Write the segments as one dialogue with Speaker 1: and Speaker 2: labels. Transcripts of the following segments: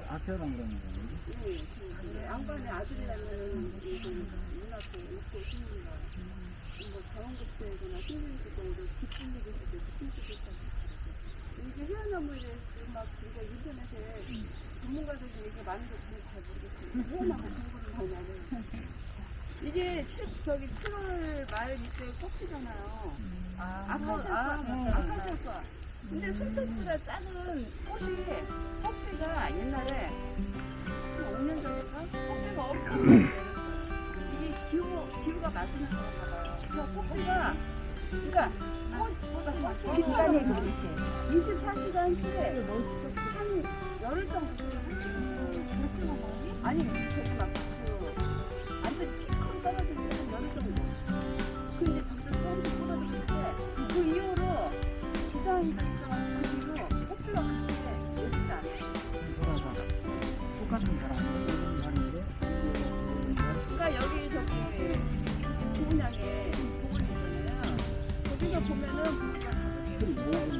Speaker 1: 아껴랑 그러는 거예요.
Speaker 2: 네, 양반의 아들이라면 문 앞에 놓고 심는 거. 뭐 자원급제거나 신림구정도 기쁜 일이 있을 때 심기도 있다고. 이게 해안나무에 대해서 막 우리가 인터넷에 전문가들이 얘기 많은 거 저는 잘 모르겠어요. 해안나무 공부를 많이 안 해요. 이게 7월 말 이때 꽃 피잖아요. 아카시아과. 근데 손톱보다 작은 꽃이 꽃피가 옛날에 한 5년 전인가 꽃피가 엄청 많았어요. 이게 기후가 맞으는 건가 봐요. 그래서 꽃피가 그러니까 꽃보다 훨씬
Speaker 3: 시간이
Speaker 2: 많아요.
Speaker 3: 그렇게
Speaker 2: 24시간씩 한 열흘 정도 아니 저기 막그 완전 피크로 떨어질 때는 열흘 정도. 그 이제 점점 조금씩 떨어지는데 그 이후로 기상이 그 뒤로 꽃피가 그렇게 예쁘지 않아요.
Speaker 1: 똑같은 사람인데
Speaker 2: 그러니까 여기 저기 주문양에 보글이 있잖아요. 거기서 보면은 보니까
Speaker 1: 그리 모으는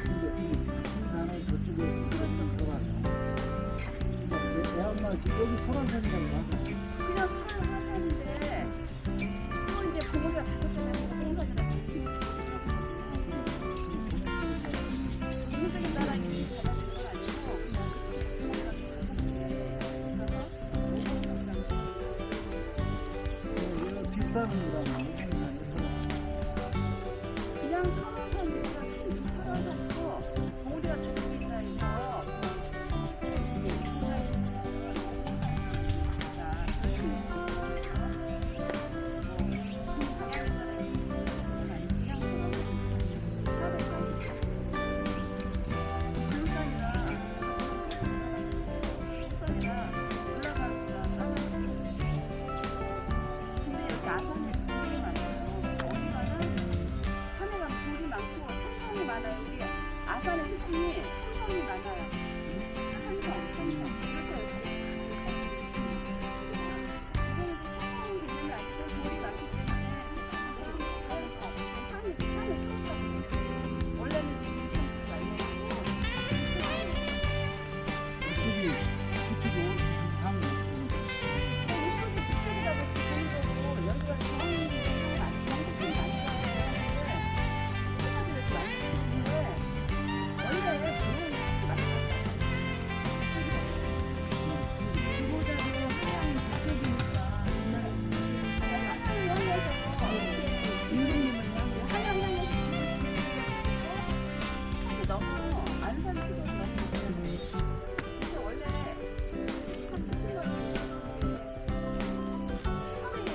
Speaker 1: 근데 이 생산은 저쪽에 들어가요. 내 엄마 여기 설화산이라고 하죠.
Speaker 2: 그냥 설화산인데 또 이제 보글이가 다섯 개나 생산이라고 전문적인 나라 이름이 잡아주는 건 아니고
Speaker 1: 뒷산이라는
Speaker 2: 그냥 설화산이고 보글이가 다섯 개 있다 해서 아산의 특징이 산성이 많아요. 산성. 이거는 산성이 되는 게 아니고 돌이 많기 때문에 산이 원래는 산성이 많아요.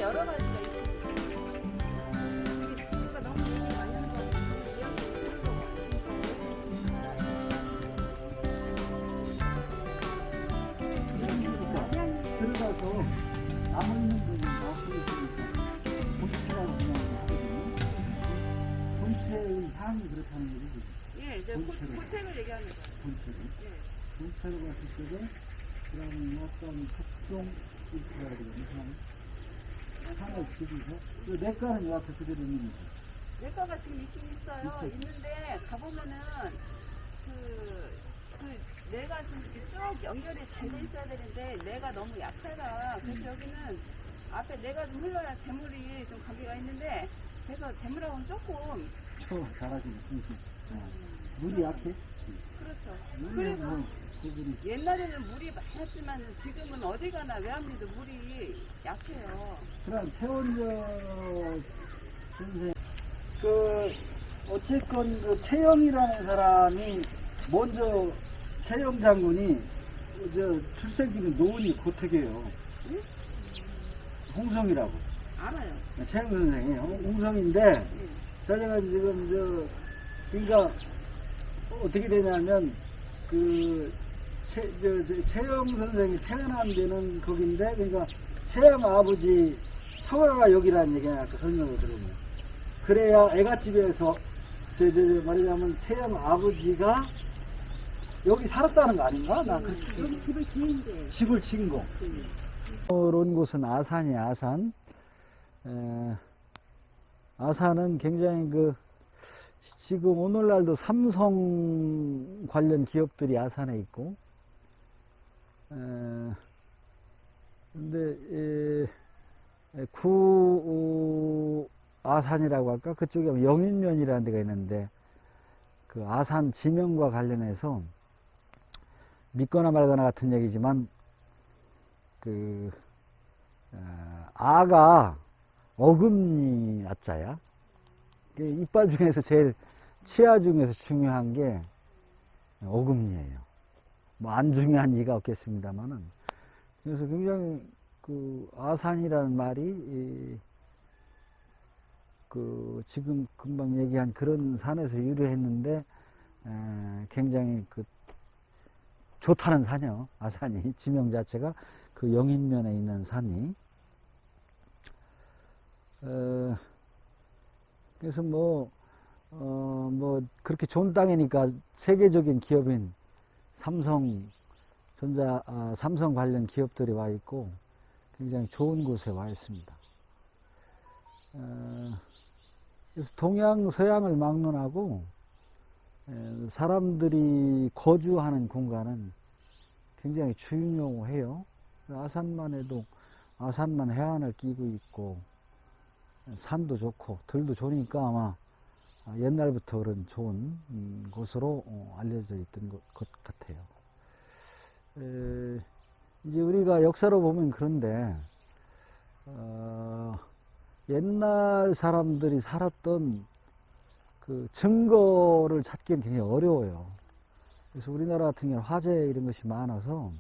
Speaker 2: 여러 가지가 있어요. 이게 진짜 너무 많이 하는 것 같아요.
Speaker 1: 들어가서 나무 있는 분이 나오고 있으니까 본체라고 생각하거든요. 본체의 향이 그렇다는 얘기죠.
Speaker 2: 예, 이제 고택을 얘기하는 거예요.
Speaker 1: 본체를.
Speaker 2: 예.
Speaker 1: 본체로 봤을 때는 그런 어떤 특종 이렇게 해야 되거든요. 향을 기르서 내과는 요 앞에 그대로 있는 거죠.
Speaker 2: 내과가 지금 있긴 있어요. 있는데 가보면은 뇌가 좀 이렇게 쭉 연결이 잘 돼 있어야 되는데 뇌가 너무 약해라. 그래서 여기는 앞에 뇌가 좀 흘러야 재물이 좀 관계가 있는데 그래서 재물하고는 조금
Speaker 1: 잘하시네. 물이 약해?
Speaker 2: 그렇죠.
Speaker 1: 물이
Speaker 2: 그리고
Speaker 1: 그분이
Speaker 2: 옛날에는 물이 많았지만 지금은 어디 가나 외암리도 물이 약해요.
Speaker 1: 그럼 최원적 선생 어쨌건 그 최영이라는 사람이 먼저 최영 장군이 출생지는 노원이 고택이에요.
Speaker 2: 응?
Speaker 1: 홍성이라고.
Speaker 2: 알아요.
Speaker 1: 최영 선생이 홍성인데
Speaker 2: 응.
Speaker 1: 자기가 지금 그러니까 어떻게 되냐면 최영 선생이 태어난 데는 거긴데 그러니까 최영 아버지 서가가 여기라는 얘기가 아까 설명을 들어보면 그래야 애갓집에서 말하자면 최영 아버지가 여기 살았다는 거 아닌가? 나 그렇게
Speaker 2: 여기 집을 지은데
Speaker 1: 집을 지은 거. 그런 곳은 아산이야. 아산. 아산은 굉장히 지금 오늘날도 삼성 관련 기업들이 아산에 있고 근데 구아산이라고 할까? 그쪽에 영인면이라는 데가 있는데 그 아산 지명과 관련해서 믿거나 말거나 같은 얘기지만 그 아가 어금니 아자야. 이빨 중에서 제일 치아 중에서 중요한 게 어금니예요. 뭐 안 중요한 이가 없겠습니다만은. 그래서 굉장히 그 아산이라는 말이 그 지금 금방 얘기한 그런 산에서 유래했는데 굉장히 그 좋다는 산이요. 아산이 지명 자체가 그 영인면에 있는 산이. 그래서 뭐 그렇게 좋은 땅이니까 세계적인 기업인 삼성 관련 기업들이 와 있고 굉장히 좋은 곳에 와 있습니다. 그래서 동양 서양을 막론하고 사람들이 거주하는 공간은 굉장히 중요해요. 아산만 해도 아산만 해안을 끼고 있고 산도 좋고 들도 좋으니까 아마 옛날부터 그런 좋은 곳으로 알려져 있던 것 같아요. 이제 우리가 역사로 보면 그런데 옛날 사람들이 살았던 그 증거를 찾기는 굉장히 어려워요. 그래서 우리나라 같은 경우는 화재 이런 것이 많아서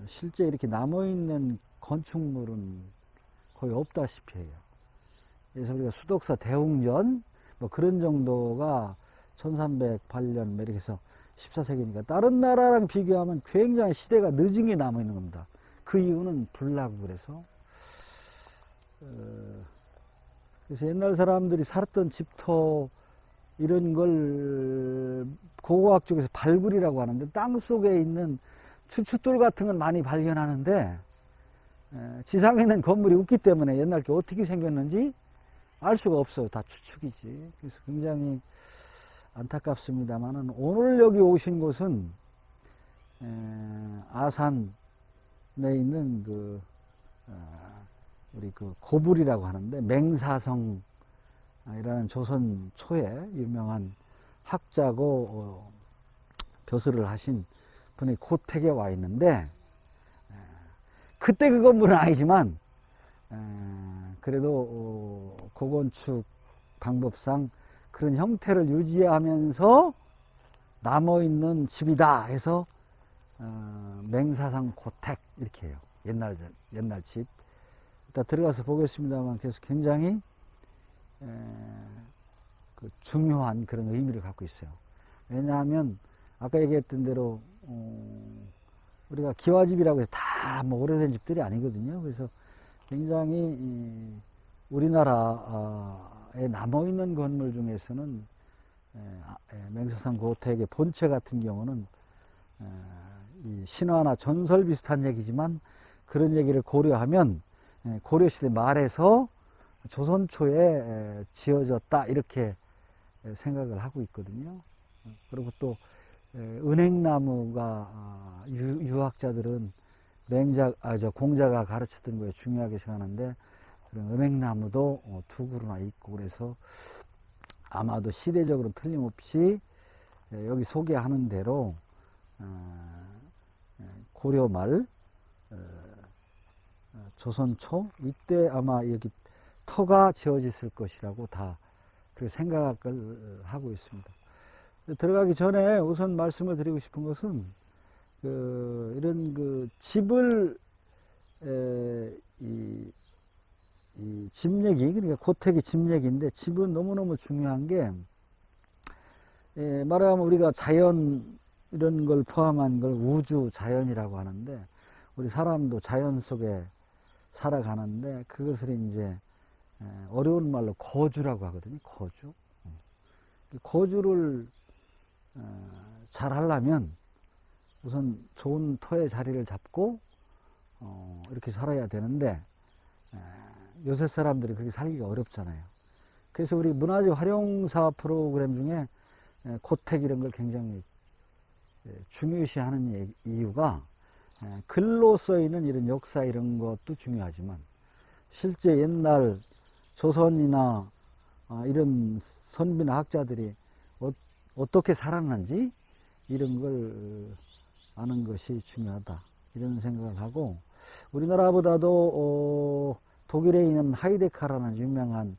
Speaker 1: 실제 이렇게 남아있는 건축물은 거의 없다시피 해요. 그래서 우리가 수덕사 대웅전 뭐 그런 정도가 1308년 이렇게 해서 14세기니까 다른 나라랑 비교하면 굉장히 시대가 늦은 게 남아있는 겁니다. 그 이유는 불나고 그래서 그래서 옛날 사람들이 살았던 집터 이런 걸 고고학 쪽에서 발굴이라고 하는데 땅 속에 있는 추춧돌 같은 건 많이 발견하는데 지상에 있는 건물이 없기 때문에 옛날 게 어떻게 생겼는지 알 수가 없어요. 다 추측이지. 그래서 굉장히 안타깝습니다만은 오늘 여기 오신 곳은 아산에 있는 우리 고불이라고 하는데 맹사성이라는 조선 초에 유명한 학자고 벼슬을 하신 분의 고택에 와 있는데 그때 그 건물은 아니지만 그래도 고건축 방법상 그런 형태를 유지하면서 남아있는 집이다 해서 맹사상 고택 이렇게 해요. 옛날 집. 일단 들어가서 보겠습니다만 그래서 굉장히 그 중요한 그런 의미를 갖고 있어요. 왜냐하면 아까 얘기했던 대로 우리가 기와집이라고 해서 다 뭐 오래된 집들이 아니거든요. 그래서 굉장히 우리나라에 남아있는 건물 중에서는 맹사상 고택의 본체 같은 경우는 이 신화나 전설 비슷한 얘기지만 그런 얘기를 고려하면 고려시대 말에서 조선 초에 지어졌다 이렇게 생각을 하고 있거든요. 그리고 또 은행나무가 유학자들은 공자가 가르쳤던 거에 중요하게 생각하는데 그런 은행나무도 두 그루나 있고 그래서 아마도 시대적으로 틀림없이 여기 소개하는 대로 고려말 조선초 이때 아마 여기 터가 지어졌을 것이라고 다 그렇게 생각을 하고 있습니다. 들어가기 전에 우선 말씀을 드리고 싶은 것은 이런 집을 이 집 얘기 그러니까 고택의 집 얘기인데 집은 너무너무 중요한 게 말하자면 우리가 자연 이런 걸 포함한 걸 우주 자연이라고 하는데 우리 사람도 자연 속에 살아가는데 그것을 이제 어려운 말로 거주라고 하거든요. 거주를 잘 하려면 우선 좋은 터의 자리를 잡고 이렇게 살아야 되는데 요새 사람들이 그렇게 살기가 어렵잖아요. 그래서 우리 문화재 활용사업 프로그램 중에 고택 이런 걸 굉장히 중요시하는 이유가 글로 써있는 이런 역사 이런 것도 중요하지만 실제 옛날 조선이나 이런 선비나 학자들이 어떻게 살았는지 이런 걸 아는 것이 중요하다 이런 생각을 하고, 우리나라보다도 독일에 있는 하이데카라는 유명한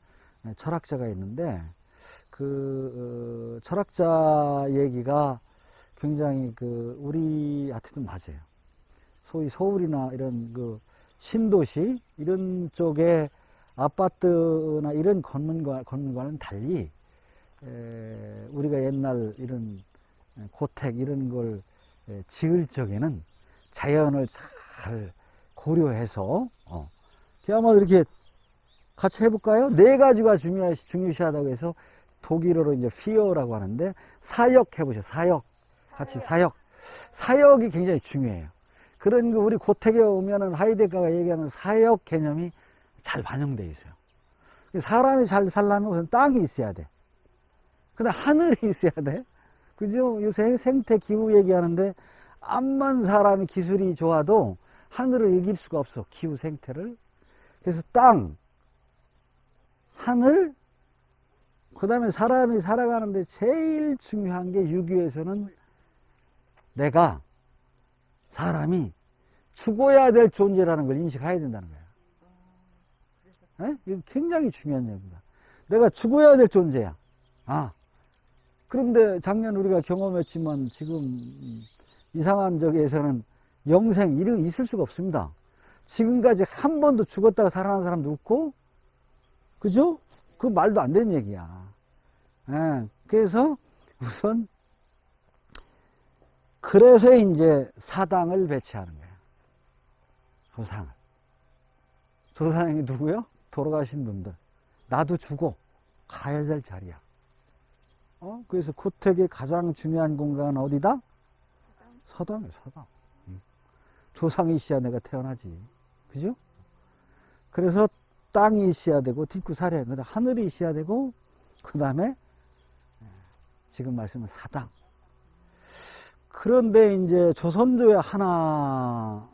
Speaker 1: 철학자가 있는데 그 철학자 얘기가 굉장히 우리한테도 맞아요. 소위 서울이나 이런 신도시 이런 쪽에 아파트나 이런 건물과는 달리 우리가 옛날 이런 고택 이런 걸 지을 적에는 자연을 잘 고려해서 그야말로 이렇게 같이 해볼까요? 네 가지가 중요시하다고 해서 독일어로 이제 fear라고 하는데, 사역 해보세요. 사역. 같이 사역. 사역이 굉장히 중요해요. 그런 우리 고택에 오면은 하이데거가 얘기하는 사역 개념이 잘 반영되어 있어요. 사람이 잘 살려면 우선 땅이 있어야 돼. 그 다음 하늘이 있어야 돼. 그죠? 요새 생태 기후 얘기하는데 암만 사람이 기술이 좋아도 하늘을 이길 수가 없어. 기후 생태를. 그래서 땅, 하늘, 그 다음에 사람이 살아가는데 제일 중요한 게 유교에서는 내가 사람이 죽어야 될 존재라는 걸 인식해야 된다는 거야. 이거 굉장히 중요한 얘기입니다. 내가 죽어야 될 존재야. 그런데 작년 우리가 경험했지만 지금 이상한 적에서는 영생 이런 게 있을 수가 없습니다. 지금까지 한 번도 죽었다가 살아난 사람도 없고, 그죠? 그 말도 안 되는 얘기야. 그래서 우선 그래서 이제 사당을 배치하는 거예요. 조상을. 조상이 누구요? 돌아가신 분들. 나도 죽어. 가야 될 자리야. 그래서 고택의 가장 중요한 공간은 어디다? 사당이에요, 사당. 조상이 있어야 내가 태어나지. 그죠? 그래서 땅이 있어야 되고, 딛고 살아야 되고, 하늘이 있어야 되고, 그 다음에 지금 말씀은 사당. 그런데 이제 조선조의 하나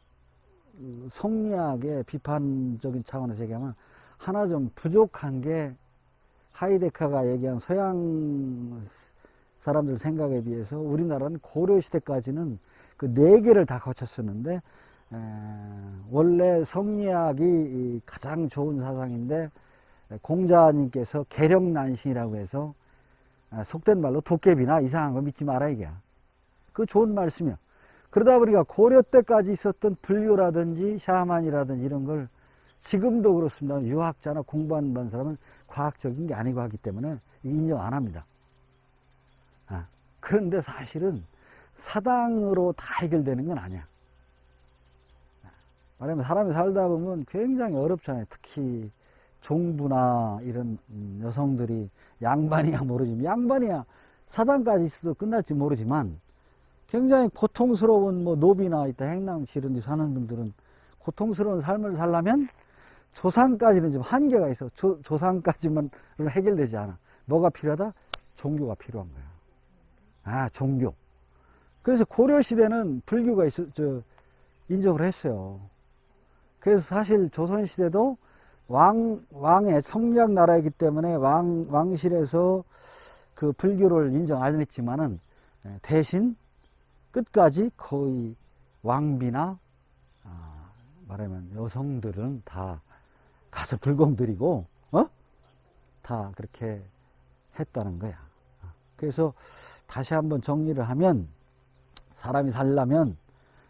Speaker 1: 성리학의 비판적인 차원에서 얘기하면 하나 좀 부족한 게, 하이데카가 얘기한 서양 사람들 생각에 비해서 우리나라는 고려시대까지는 그 4개를 다 거쳤었는데, 원래 성리학이 가장 좋은 사상인데 공자님께서 계령난신이라고 해서 속된 말로 도깨비나 이상한 거 믿지 마라 이게야. 그 좋은 말씀이야. 그러다 보니까 고려 때까지 있었던 불교라든지 샤만이라든지 이런 걸 지금도 그렇습니다. 유학자나 공부하는 사람은 과학적인 게 아니고 하기 때문에 인정 안 합니다. 그런데 사실은 사당으로 다 해결되는 건 아니야. 말하면 사람이 살다 보면 굉장히 어렵잖아요. 특히 종부나 이런 여성들이 양반이야 모르지만, 양반이야 사당까지 있어도 끝날지 모르지만 굉장히 고통스러운 노비나 이따 행남시 이런 데 사는 분들은 고통스러운 삶을 살려면 조상까지는 좀 한계가 있어. 조상까지만 해결되지 않아. 뭐가 필요하다? 종교가 필요한 거야. 종교. 그래서 고려시대는 불교가 인정을 했어요. 그래서 사실 조선시대도 왕의 성리학 나라이기 때문에 왕실에서 그 불교를 인정 안 했지만은 대신 끝까지 거의 왕비나 말하면 여성들은 다 가서 불공 드리고 다 그렇게 했다는 거야. 그래서 다시 한번 정리를 하면, 사람이 살려면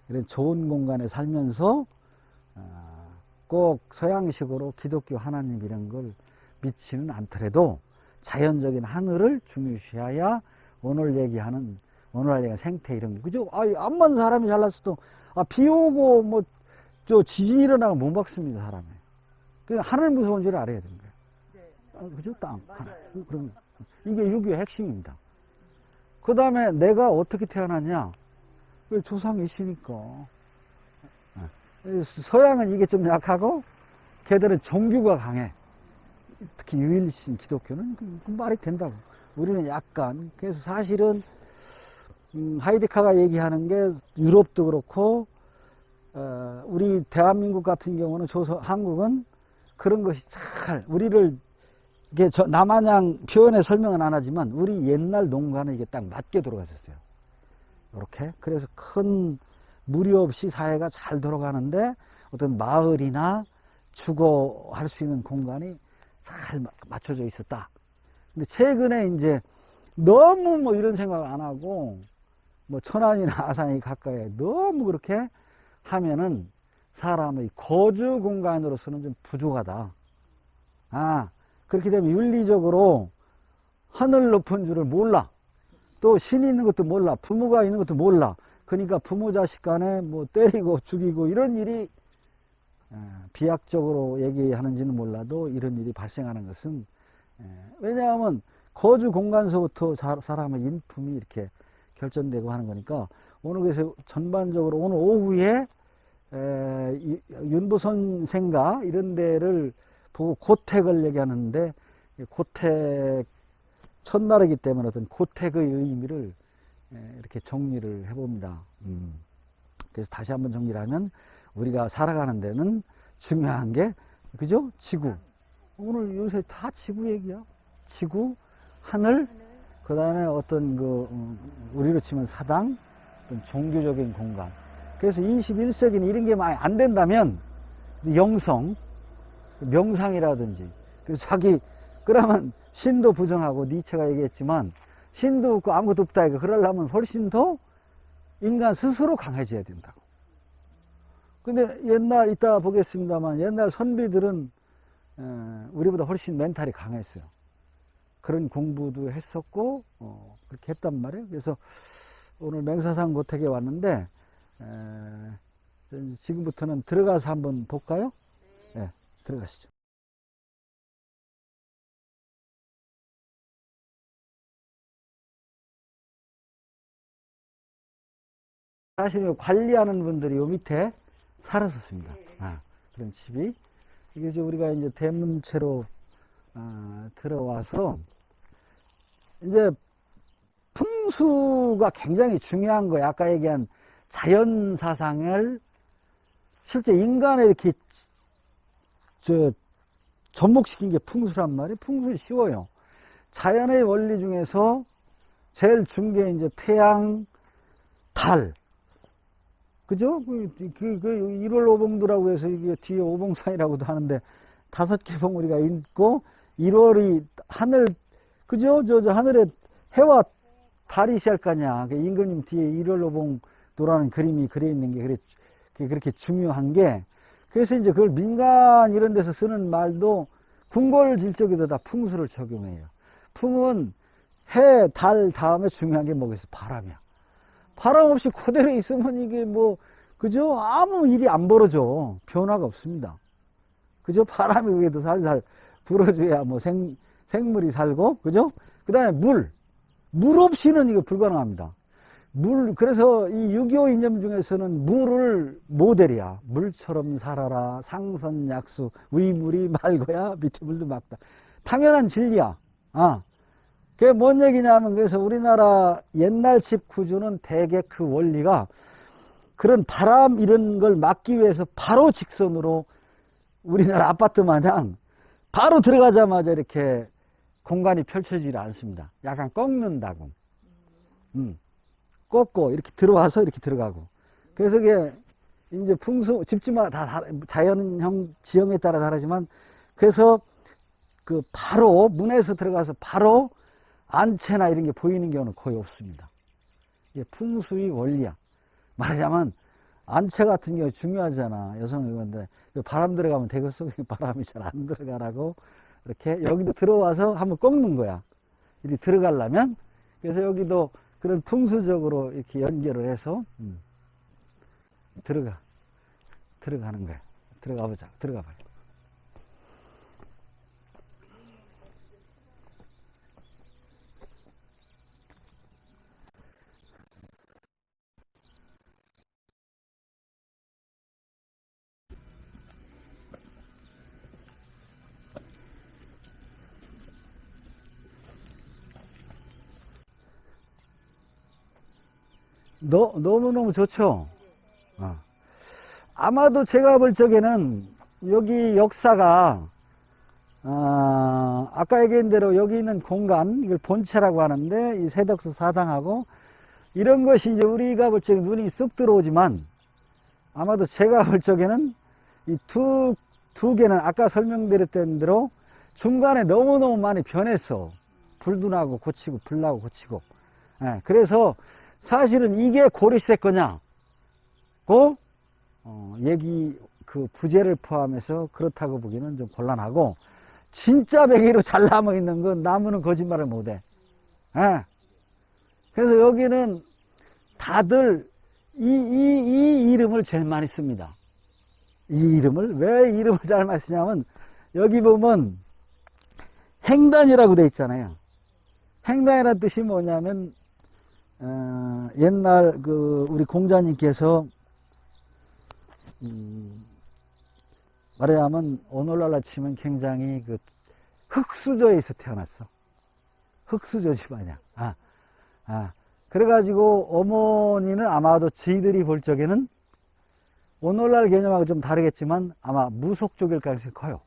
Speaker 1: 이런 좋은 공간에 살면서 꼭 서양식으로 기독교 하나님 이런 걸 믿지는 않더라도 자연적인 하늘을 중요시해야 오늘 얘기하는 생태 이런 거, 그죠? 암만 사람이 잘났어도 비 오고 지진이 일어나고 못 막습니다, 사람이. 그냥 하늘 무서운 줄 알아야 되는 거예요. 그죠? 땅, 하늘. 그럼 이게 유교의 핵심입니다. 그 다음에 내가 어떻게 태어났냐? 조상이 있으니까. 서양은 이게 좀 약하고 걔들은 종교가 강해. 특히 유일신 기독교는 그 말이 된다고. 우리는 약간. 그래서 사실은 하이데카가 얘기하는 게 유럽도 그렇고 우리 대한민국 같은 경우는 한국은 그런 것이 잘 우리를 이게 나마냥 표현에 설명은 안 하지만 우리 옛날 농가는 이게 딱 맞게 돌아가셨어요. 이렇게 그래서 큰 무리 없이 사회가 잘 돌아가는데 어떤 마을이나 주거할 수 있는 공간이 잘 맞춰져 있었다. 근데 최근에 이제 너무 뭐 이런 생각 안 하고 뭐 천안이나 아산이 가까이 너무 그렇게 하면은 사람의 거주 공간으로서는 좀 부족하다. 그렇게 되면 윤리적으로 하늘 높은 줄을 몰라. 또 신이 있는 것도 몰라. 부모가 있는 것도 몰라. 그러니까 부모 자식 간에 뭐 때리고 죽이고 이런 일이 비약적으로 얘기하는지는 몰라도 이런 일이 발생하는 것은 왜냐하면 거주 공간서부터 사람의 인품이 이렇게 결정되고 하는 거니까 오늘 그래서 전반적으로 오늘 오후에 윤보선 생가 이런 데를 보고 고택을 얘기하는데 고택 첫날이기 때문에 어떤 고택의 의미를 이렇게 정리를 해봅니다. 그래서 다시 한번 정리를 하면 우리가 살아가는 데는 중요한 게 그죠? 지구. 오늘 요새 다 지구 얘기야. 지구, 하늘, 그 다음에 어떤 우리로 치면 사당, 어떤 종교적인 공간. 그래서 21세기는 이런 게 많이 안 된다면 영성, 명상이라든지 그래서 그러면 신도 부정하고 니체가 얘기했지만 신도 없고 아무것도 없다 이거 그러려면 훨씬 더 인간 스스로 강해져야 된다고. 근데 이따 보겠습니다만 옛날 선비들은 우리보다 훨씬 멘탈이 강했어요. 그런 공부도 했었고 그렇게 했단 말이에요. 그래서 오늘 맹사산 고택에 왔는데 지금부터는 들어가서 한번 볼까요? 네, 들어가시죠. 사실 관리하는 분들이 요 밑에 살았었습니다. 그런 집이. 이게 이제 우리가 이제 대문체로 들어와서 이제 풍수가 굉장히 중요한 거예요. 아까 얘기한 자연 사상을 실제 인간에 이렇게 접목시킨 게 풍수란 말이에요. 풍수는 쉬워요. 자연의 원리 중에서 제일 중요한 게 이제 태양, 달. 그죠? 1월 오봉두라고 해서 이게 뒤에 오봉산이라고도 하는데 5개 봉 우리가 있고 1월이 하늘, 그죠? 저 하늘에 해와 달이 시할 거냐. 임금님 뒤에 1월 오봉도라는 그림이 그려 있는 게 그렇게 중요한 게 그래서 이제 그걸 민간 이런 데서 쓰는 말도 궁궐질적에도 다 풍수를 적용해요. 풍은 해, 달 다음에 중요한 게 뭐겠어? 바람이야. 바람 없이 그대로 있으면 이게 그죠? 아무 일이 안 벌어져. 변화가 없습니다. 그죠? 바람이 그게도 살살 불어줘야 생물이 살고, 그죠? 그 다음에 물 없이는 이거 불가능합니다. 그래서 이 6.25 이념 중에서는 물을 모델이야. 물처럼 살아라. 상선약수. 위물이 맑아야 밑에 물도 맑다. 당연한 진리야. 그게 뭔 얘기냐면, 그래서 우리나라 옛날 집 구조는 대개 그 원리가 그런 바람 이런 걸 막기 위해서 바로 직선으로 우리나라 아파트 마냥 바로 들어가자마자 이렇게 공간이 펼쳐지지 않습니다. 약간 꺾는다고. 꺾고 이렇게 들어와서 이렇게 들어가고. 그래서 이게 이제 집집마다 다 자연형 지형에 따라 다르지만 그래서 바로 문에서 들어가서 바로 안채나 이런 게 보이는 경우는 거의 없습니다. 이게 풍수의 원리야. 말하자면 안채 같은 경우 중요하잖아. 여성이 건데 바람 들어가면 대거 속에 바람이 잘 안 들어가라고 이렇게 여기도 들어와서 한번 꺾는 거야. 이렇게 들어가려면. 그래서 여기도 그런 풍수적으로 이렇게 연결을 해서 들어가는 거야. 들어가 보자. 들어가 봐요. 너무너무 좋죠. 아마도 제가 볼 적에는 여기 역사가 아까 얘기한 대로 여기 있는 공간, 이걸 본체라고 하는데 이 세덕수 사당하고 이런 것이 이제 우리가 볼 적에 눈이 쑥 들어오지만 아마도 제가 볼 적에는 이 두 개는 아까 설명드렸던 대로 중간에 너무너무 많이 변했어. 불도 나고 고치고 불 나고 고치고. 예, 그래서 사실은 이게 고려시대 거냐고 얘기 그 부재를 포함해서 그렇다고 보기는 좀 곤란하고, 진짜 백이로 잘 남아있는 건 나무는 거짓말을 못해. 예. 그래서 여기는 다들 이 이름을 제일 많이 씁니다. 이 이름을 왜 이름을 잘 많이 쓰냐면 여기 보면 행단이라고 돼 있잖아요. 행단이라는 뜻이 뭐냐면 옛날 그 우리 공자님께서 말하자면 오늘날로 치면 굉장히 그 흙수저에서 태어났어. 흙수저 집안이야. 그래가지고 어머니는 아마도 저희들이 볼 적에는 오늘날 개념하고 좀 다르겠지만 아마 무속 쪽일 가능성이 커요.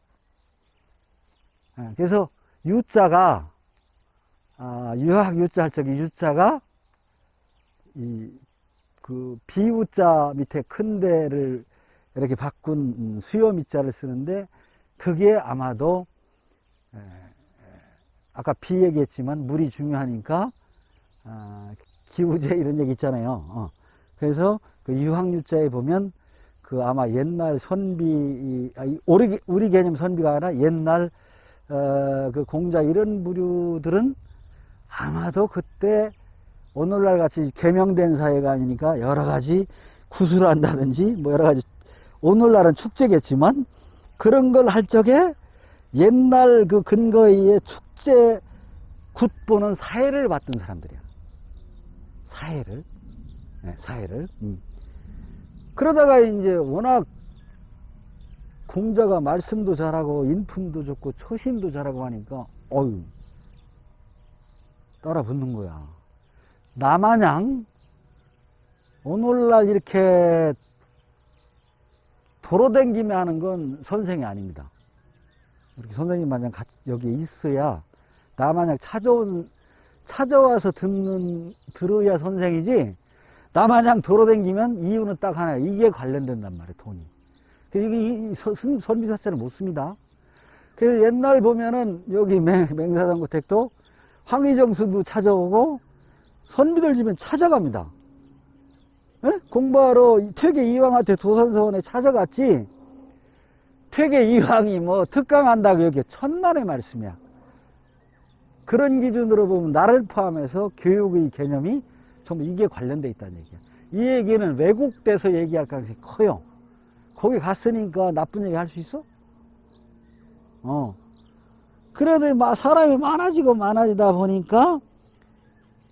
Speaker 1: 그래서 유자가 유학 유자 할 적에 유자가 그 비우자 밑에 큰 데를 이렇게 바꾼 수요 밑자를 쓰는데, 그게 아마도 아까 비 얘기했지만 물이 중요하니까 기우제 이런 얘기 있잖아요. 그래서 그 유학유자에 보면 그 아마 옛날 선비, 우리 개념 선비가 아니라 옛날 그 공자 이런 부류들은 아마도 그때 오늘날 같이 개명된 사회가 아니니까 여러 가지 구슬을 한다든지 뭐 여러 가지, 오늘날은 축제겠지만 그런 걸 할 적에 옛날 그 근거에 의해 축제 굿보는 사회를 봤던 사람들이야. 사회를. 네, 사회를. 그러다가 이제 워낙 공자가 말씀도 잘하고 인품도 좋고 처신도 잘하고 하니까 어휴 따라 붙는 거야. 나마냥 오늘날 이렇게 도로댕기며 하는 건 선생이 아닙니다. 이렇게 선생님 마냥 여기 있어야, 나마냥 찾아와서 들어야 선생이지, 나마냥 도로댕기면 이유는 딱 하나야. 이게 관련된단 말이에요, 돈이. 이게 선비사세를 못 씁니다. 그래서 옛날 보면은 여기 맹사장고택도 황희정수도 찾아오고 선비들 집엔 찾아갑니다. 에? 공부하러 퇴계 이황한테 도산서원에 찾아갔지, 퇴계 이황이 뭐 특강한다고 여기 천만의 말씀이야. 그런 기준으로 보면 나를 포함해서 교육의 개념이 전부 이게 관련돼 있다는 얘기야. 이 얘기는 왜곡돼서 얘기할 가능성이 커요. 거기 갔으니까 나쁜 얘기 할 수 있어? 그래도 사람이 많아지다 보니까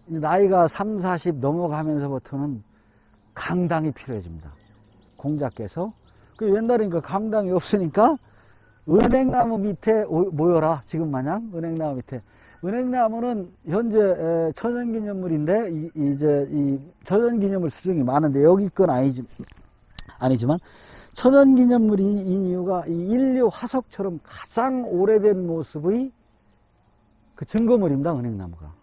Speaker 1: 나이가 30, 40 넘어가면서부터는 강당이 필요해집니다. 공자께서. 그 옛날이니까 강당이 없으니까 은행나무 밑에 모여라. 지금 마냥 은행나무 밑에. 은행나무는 현재 천연기념물인데 이제 이 천연기념물 수준이 많은데 여기 건 아니지만 천연기념물인 이유가 이 인류 화석처럼 가장 오래된 모습의 그 증거물입니다. 은행나무가.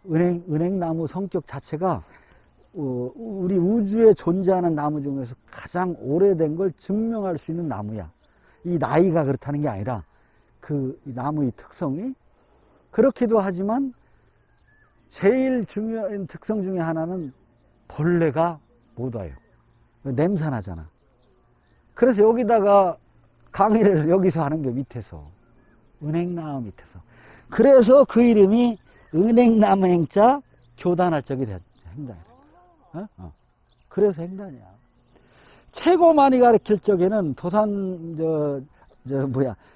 Speaker 1: 은행나무 성격 자체가 우리 우주에 존재하는 나무 중에서 가장 오래된 걸 증명할 수 있는 나무야. 이 나이가 그렇다는 게 아니라 그 나무의 특성이. 그렇기도 하지만 제일 중요한 특성 중에 하나는 벌레가 못 와요. 냄새 나잖아. 그래서 여기다가 강의를 여기서 하는 게 밑에서, 은행나무 밑에서. 그래서 그 이름이 은행나무 행자 교단할 적이 됐다. 행단이라. 그래서 행단이야. 최고 많이 가르칠 적에는 도산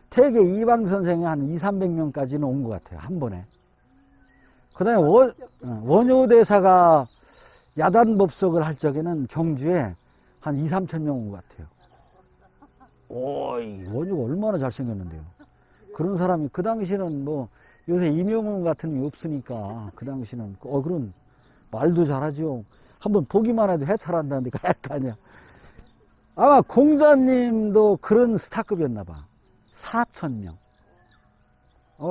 Speaker 1: 퇴계 이방 선생이 한 200~300명까지는 온 것 같아요. 한 번에. 그 다음에 원효대사가 야단법석을 할 적에는 경주에 한 2~3천 명 온 것 같아요. 오이, 원효가 얼마나 잘생겼는데요. 그런 사람이, 그 당시는 뭐, 요새 임용훈 같은 게 없으니까, 그 당시는, 그런 말도 잘하죠. 한번 보기만 해도 해탈한다는데 갈 거 아니야. 아마 공자님도 그런 스타급이었나 봐. 4,000명.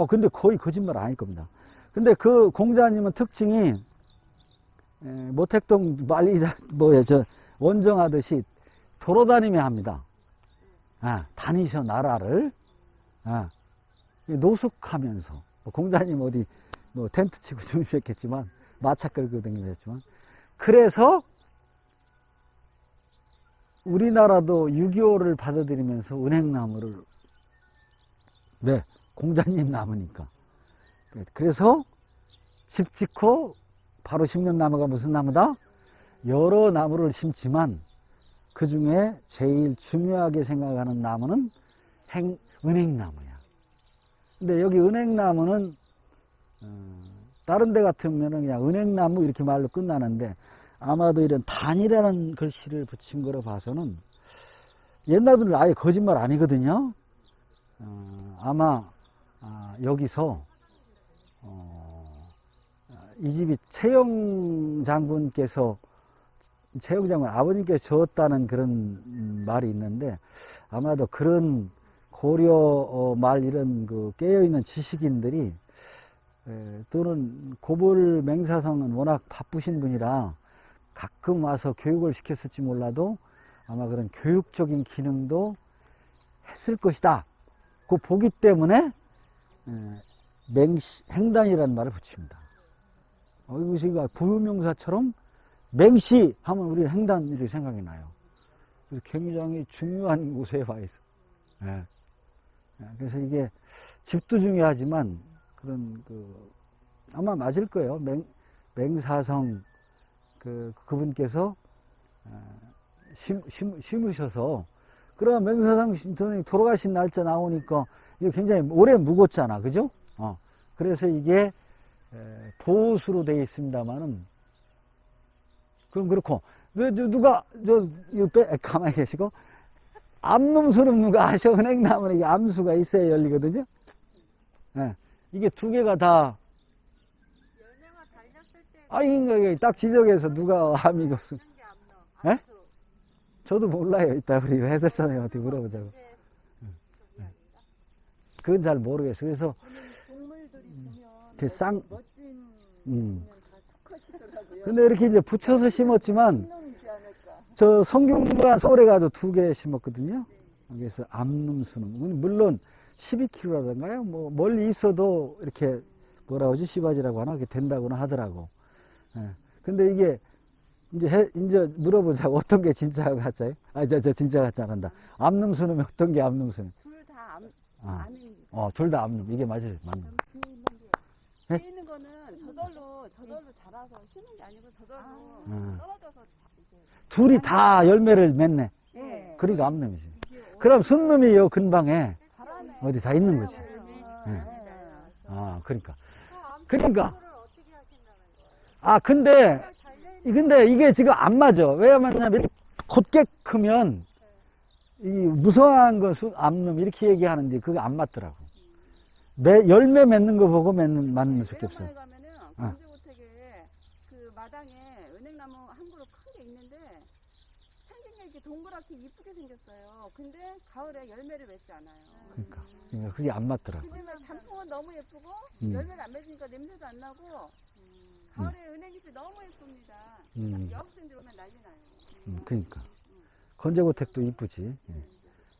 Speaker 1: 근데 거의 거짓말 아닐 겁니다. 근데 그 공자님은 특징이 모택동 원정하듯이 돌아다니며 합니다. 다니셔 나라를 노숙하면서 공자님 어디 텐트 치고 주무셨겠지만 마차 끌고 다니셨지만 그래서 우리나라도 6.25를 받아들이면서 은행나무를 왜? 공자님 나무니까. 그래서 집 짓고 바로 심는 나무가 무슨 나무다? 여러 나무를 심지만 그 중에 제일 중요하게 생각하는 나무는 은행나무야. 근데 여기 은행나무는 다른 데 같으면 그냥 은행나무 이렇게 말로 끝나는데 아마도 이런 단이라는 글씨를 붙인 거로 봐서는 옛날 분들 아예 거짓말 아니거든요. 아마 여기서 이 집이 최영 장군 아버님께서 지었다는 그런 말이 있는데 아마도 그런 고려 말 이런 그 깨어있는 지식인들이 또는 고불 맹사성은 워낙 바쁘신 분이라 가끔 와서 교육을 시켰을지 몰라도 아마 그런 교육적인 기능도 했을 것이다. 그 보기 때문에 횡단이라는 말을 붙입니다. 이것이 부유명사처럼 맹시 하면 우리 횡단이 생각이 나요. 그래서 굉장히 중요한 곳에 와 있어. 그래서 이게 집도 중요하지만 그런 아마 맞을 거예요. 맹사성 그분께서 심으셔서 그럼 맹사성 선생님 돌아가신 날짜 나오니까 이게 굉장히 오래 묵었잖아, 그죠? 그래서 이게 보수로 되어 있습니다만은 그럼 그렇고 누가 가만히 계시고 암놈수는 누가 아셔? 은행나무는 이게 암수가 있어야 열리거든요. 이게 두 개가 다
Speaker 2: 열매가 달렸을 때
Speaker 1: 이게 딱 지적해서 누가 암이것은 예? 저도 몰라요. 이따 우리 해설사님한테 물어보자고. 그건 잘 모르겠어요. 그래서
Speaker 2: 동물들이 보면
Speaker 1: 멋진
Speaker 2: 보면 다 수컷이더라고요.
Speaker 1: 근데 이렇게 이제 붙여서 심었지만
Speaker 2: 놈이지 않을까.
Speaker 1: 저 성균관 서울에 가도 2개 심었거든요. 그래서 암놈수는 물론 12kg라던가요. 뭐 멀리 있어도 이렇게 뭐라 그러지 씨바지라고 하나 그게 된다고는 하더라고. 근데 이게 이제 물어보자고 어떤 게 진짜 가짜예요? 저 진짜 가짜 한다. 암놈수는 어떤 게 암놈수는?
Speaker 2: 둘 다 암입니다.
Speaker 1: 둘 다 암놈. 이게 맞아요. 맞는. 네?
Speaker 2: 뒤에 있는 거는 저절로 자라서 심은 게 아니고 저절로 떨어져서 이제.
Speaker 1: 둘이 다 열매를 맺네.
Speaker 2: 예.
Speaker 1: 그러니까 암놈이지. 그럼 순놈이 요 근방에
Speaker 2: 바람에
Speaker 1: 어디 다 있는 거지.
Speaker 2: 네.
Speaker 1: 그러니까. 근데 이게 지금 안 맞아. 왜냐면 곧게 크면 이 무성한 거 암놈 이렇게 얘기하는데 그게 안 맞더라고. 열매 맺는 거 보고 맞는 수밖에 없어.
Speaker 2: 매형마을 가면은 공주고택에 그 마당에 은행나무 한 그루 큰 게 있는데 생긴 게 이렇게 동그랗게 이쁘게 생겼어요. 근데 가을에 열매를 맺지 않아요.
Speaker 1: 그러니까 그게 안 맞더라고.
Speaker 2: 근데 단풍은 너무 예쁘고 열매를 안 맺으니까 냄새도 안 나고 가을에 은행잎이 너무 예쁩니다. 여학생 들어오면 난리 나요.
Speaker 1: 그러니까 건재고택도 이쁘지.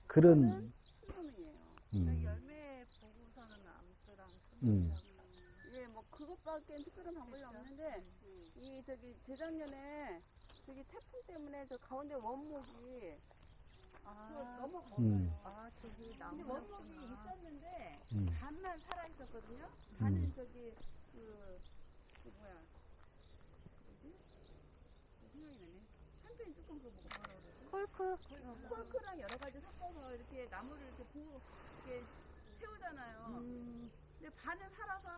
Speaker 1: 그런
Speaker 2: 수놈이에요. 열매 보고서는 암수랑 예, 뭐 그것밖에 특별한 방법이 없는데 이 재작년에 저기 태풍 때문에 저 가운데 원목이 넘어가요. 저기 나무. 근데 원목이 있었는데 반만 살아 있었거든요. 반은 저기 그 뭐야? 뭐지? 생각이 나네. 샴페인 뚜껑 그거 뭐라 그러지? 콜크랑 여러 가지 섞어서 이렇게 나무를 이렇게 세우잖아요. 근데 반은 살아서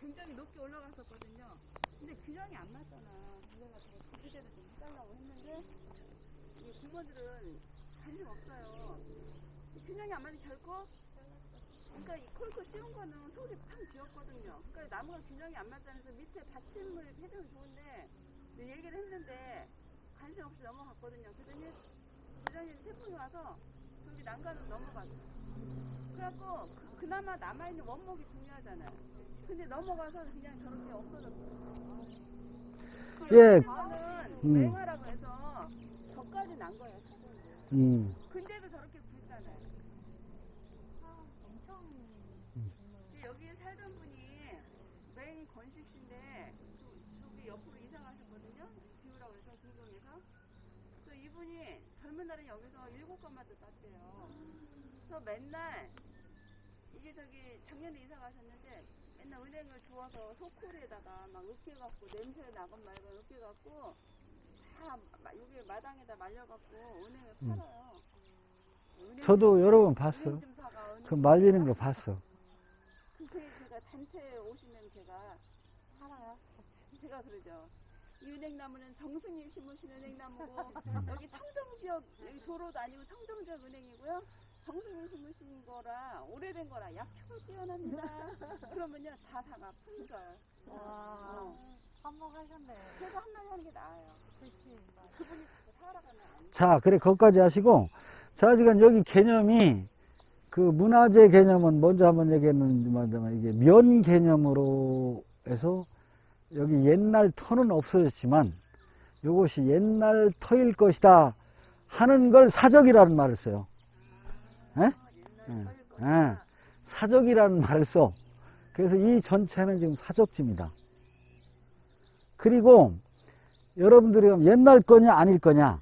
Speaker 2: 굉장히 높게 올라갔었거든요. 근데 균형이 안 맞잖아. 그래가 그때도 좀 해달라고 했는데 이 부모들은 관심 없어요. 균형이 안 맞으면 결코 그러니까 이 콜콜 씌운 거는 속이 참 귀엽거든요. 그러니까 나무가 균형이 안 맞다면서 밑에 받침을 해주면 좋은데 얘기를 했는데 관심 없이 넘어갔거든요. 그랬더니 부장님 태풍이 와서 저기 난간을 넘어갔어. 그래갖고 그나마 남아있는 원목이 중요하잖아요. 근데 넘어가서 그냥 저렇게 없어졌어요.
Speaker 1: 예.
Speaker 2: 저는 맹하라고 해서 저까지 난 거예요. 근데도 저렇게 굵잖아요.
Speaker 3: 엄청.
Speaker 2: 여기 살던 분이 맹 건식씨인데 저기 옆으로 이사 가셨거든요. 비우라고 해서 중동에서. 그래서 이분이 젊은 날은 여기서 7건마다 땄대요. 그래서 맨날 이게 저기 작년에 이사 가셨는데 맨날 은행을 주워서 소쿠리에다가 막 으깨갖고 냄새 나건 말건 으깨갖고 다 여기 마당에다 말려갖고 은행에 팔아요.
Speaker 1: 저도 여러 번 봤어. 그 말리는 거 봤어.
Speaker 2: 그래서 제가 단체 오시면 제가 팔아요. 제가 그러죠. 이 은행나무는 정승이 심으신 은행나무고 여기 청정지역 여기 도로도 아니고 청정지역 은행이고요. 정승이 심으신 거라 오래된 거라 약효가 뛰어납니다. 그러면요 다 사가 품절.
Speaker 3: 와. 한몫하셨네.
Speaker 2: 제가 한마디 하는 게 나아요.
Speaker 3: 그렇지.
Speaker 2: 그분이 자꾸 살아가면 안 돼.
Speaker 1: 자, 그래, 거기까지 하시고. 자, 지금 여기 개념이, 그 문화재 개념은 먼저 한번 얘기했는데, 이게 면 개념으로 해서, 여기 옛날 터는 없어졌지만, 이것이 옛날 터일 것이다 하는 걸 사적이라는 말을 써요. 예? 사적이라는 말을 써. 그래서 이 전체는 지금 사적지입니다. 그리고 여러분들이 옛날 거냐 아닐 거냐